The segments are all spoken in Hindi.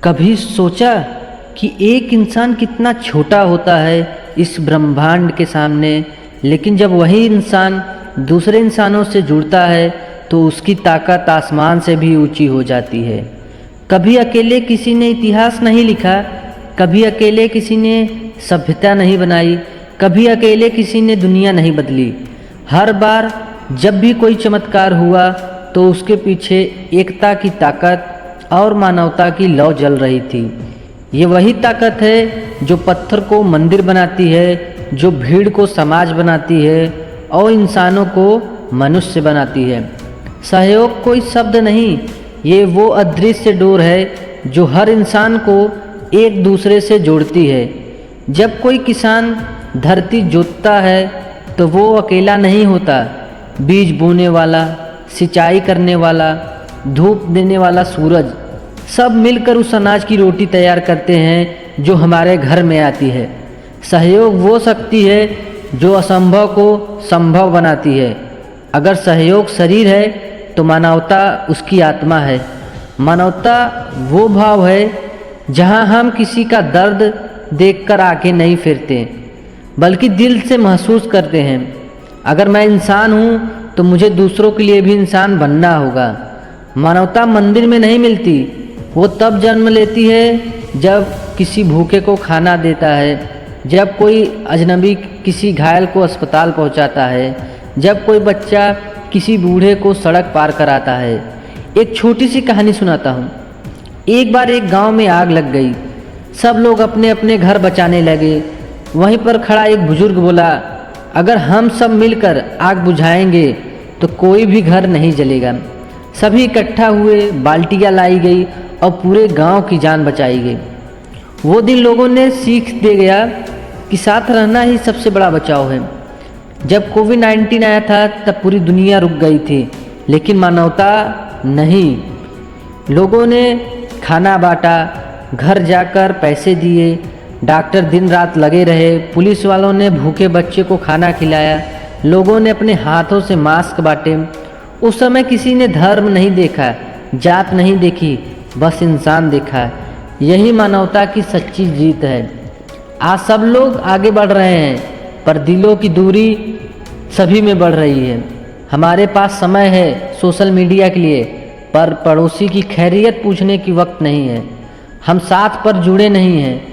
कभी सोचा कि एक इंसान कितना छोटा होता है इस ब्रह्मांड के सामने, लेकिन जब वही इंसान दूसरे इंसानों से जुड़ता है तो उसकी ताकत आसमान से भी ऊंची हो जाती है। कभी अकेले किसी ने इतिहास नहीं लिखा, कभी अकेले किसी ने सभ्यता नहीं बनाई, कभी अकेले किसी ने दुनिया नहीं बदली। हर बार जब भी कोई चमत्कार हुआ तो उसके पीछे एकता की ताकत और मानवता की लौ जल रही थी। ये वही ताकत है जो पत्थर को मंदिर बनाती है, जो भीड़ को समाज बनाती है और इंसानों को मनुष्य बनाती है। सहयोग कोई शब्द नहीं, ये वो अदृश्य डोर है जो हर इंसान को एक दूसरे से जोड़ती है। जब कोई किसान धरती जोतता है तो वो अकेला नहीं होता। बीज बोने वाला, सिंचाई करने वाला, धूप देने वाला सूरज, सब मिलकर उस अनाज की रोटी तैयार करते हैं जो हमारे घर में आती है। सहयोग वो शक्ति है जो असंभव को संभव बनाती है। अगर सहयोग शरीर है तो मानवता उसकी आत्मा है। मानवता वो भाव है जहाँ हम किसी का दर्द देखकर आंखें नहीं फेरते, बल्कि दिल से महसूस करते हैं। अगर मैं इंसान हूँ तो मुझे दूसरों के लिए भी इंसान बनना होगा। मानवता मंदिर में नहीं मिलती, वो तब जन्म लेती है जब किसी भूखे को खाना देता है, जब कोई अजनबी किसी घायल को अस्पताल पहुंचाता है, जब कोई बच्चा किसी बूढ़े को सड़क पार कराता है। एक छोटी सी कहानी सुनाता हूँ। एक बार एक गांव में आग लग गई। सब लोग अपने अपने घर बचाने लगे। वहीं पर खड़ा एक बुजुर्ग बोला, अगर हम सब मिलकर आग बुझाएंगे तो कोई भी घर नहीं जलेगा। सभी इकट्ठा हुए, बाल्टियाँ लाई गई और पूरे गांव की जान बचाई गई। वो दिन लोगों ने सीख दे गया कि साथ रहना ही सबसे बड़ा बचाव है। जब कोविड-19 आया था तब पूरी दुनिया रुक गई थी, लेकिन मानवता नहीं। लोगों ने खाना बांटा, घर जाकर पैसे दिए, डॉक्टर दिन रात लगे रहे, पुलिस वालों ने भूखे बच्चे को खाना खिलाया, लोगों ने अपने हाथों से मास्क बांटे। उस समय किसी ने धर्म नहीं देखा, जात नहीं देखी, बस इंसान देखा। यही मानवता की सच्ची जीत है। आज सब लोग आगे बढ़ रहे हैं, पर दिलों की दूरी सभी में बढ़ रही है। हमारे पास समय है सोशल मीडिया के लिए, पर पड़ोसी की खैरियत पूछने की वक्त नहीं है। हम साथ पर जुड़े नहीं हैं।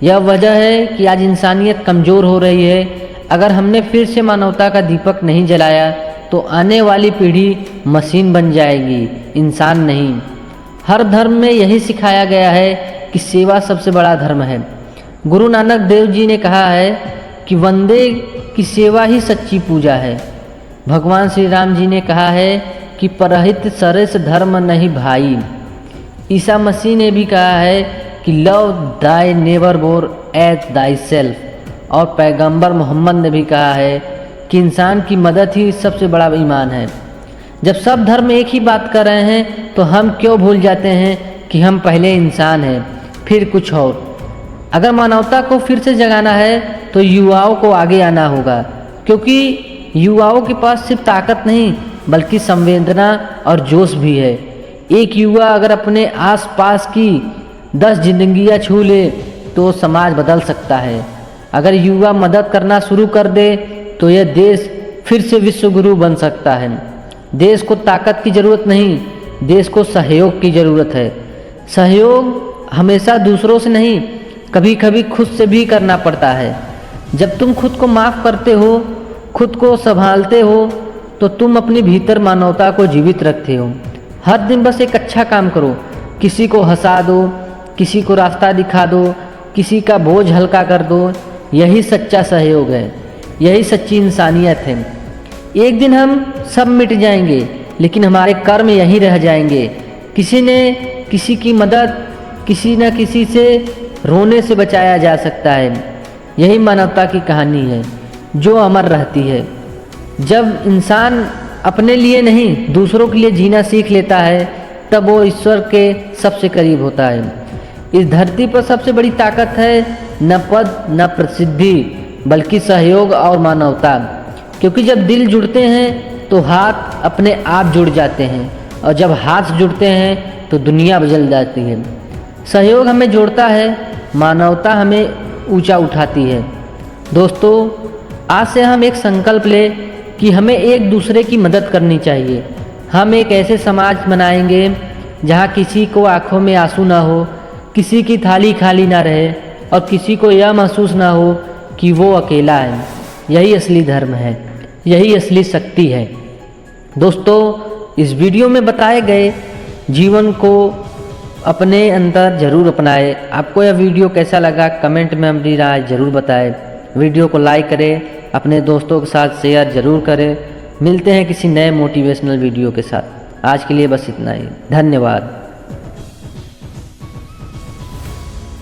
यह वजह है कि आज इंसानियत कमज़ोर हो रही है। अगर हमने फिर से मानवता का दीपक नहीं जलाया तो आने वाली पीढ़ी मशीन बन जाएगी, इंसान नहीं। हर धर्म में यही सिखाया गया है कि सेवा सबसे बड़ा धर्म है। गुरु नानक देव जी ने कहा है कि वंदे की सेवा ही सच्ची पूजा है। भगवान श्री राम जी ने कहा है कि परहित सरस धर्म नहीं भाई। ईसा मसीह ने भी कहा है कि love thy neighbour as thyself. और पैगंबर मोहम्मद ने भी कहा है कि इंसान की मदद ही सबसे बड़ा ईमान है। जब सब धर्म एक ही बात कर रहे हैं तो हम क्यों भूल जाते हैं कि हम पहले इंसान हैं, फिर कुछ और। अगर मानवता को फिर से जगाना है तो युवाओं को आगे आना होगा, क्योंकि युवाओं के पास सिर्फ ताकत नहीं बल्कि संवेदना और जोश भी है। एक युवा अगर अपने आसपास की 10 जिंदगियां छू ले तो समाज बदल सकता है। अगर युवा मदद करना शुरू कर दे तो यह देश फिर से विश्व गुरु बन सकता है। देश को ताकत की ज़रूरत नहीं, देश को सहयोग की ज़रूरत है। सहयोग हमेशा दूसरों से नहीं, कभी कभी खुद से भी करना पड़ता है। जब तुम खुद को माफ़ करते हो, खुद को संभालते हो, तो तुम अपने भीतर मानवता को जीवित रखते हो। हर दिन बस एक अच्छा काम करो, किसी को हंसा दो, किसी को रास्ता दिखा दो, किसी का बोझ हल्का कर दो। यही सच्चा सहयोग है, यही सच्ची इंसानियत है। एक दिन हम सब मिट जाएंगे, लेकिन हमारे कर्म यहीं रह जाएंगे। किसी ने किसी की मदद, किसी न किसी से रोने से बचाया जा सकता है। यही मानवता की कहानी है जो अमर रहती है। जब इंसान अपने लिए नहीं दूसरों के लिए जीना सीख लेता है तब वो ईश्वर के सबसे करीब होता है। इस धरती पर सबसे बड़ी ताकत है न पद न प्रसिद्धि, बल्कि सहयोग और मानवता। क्योंकि जब दिल जुड़ते हैं तो हाथ अपने आप जुड़ जाते हैं, और जब हाथ जुड़ते हैं तो दुनिया बदल जाती है। सहयोग हमें जोड़ता है, मानवता हमें ऊंचा उठाती है। दोस्तों, आज से हम एक संकल्प लें कि हमें एक दूसरे की मदद करनी चाहिए। हम एक ऐसे समाज बनाएंगे जहाँ किसी को आंखों में आंसू ना हो, किसी की थाली खाली ना रहे और किसी को यह महसूस ना हो कि वो अकेला है। यही असली धर्म है, यही असली शक्ति है। दोस्तों, इस वीडियो में बताए गए जीवन को अपने अंदर ज़रूर अपनाएं। आपको यह वीडियो कैसा लगा कमेंट में अपनी राय ज़रूर बताएं। वीडियो को लाइक करें, अपने दोस्तों के साथ शेयर ज़रूर करें। मिलते हैं किसी नए मोटिवेशनल वीडियो के साथ। आज के लिए बस इतना ही। धन्यवाद।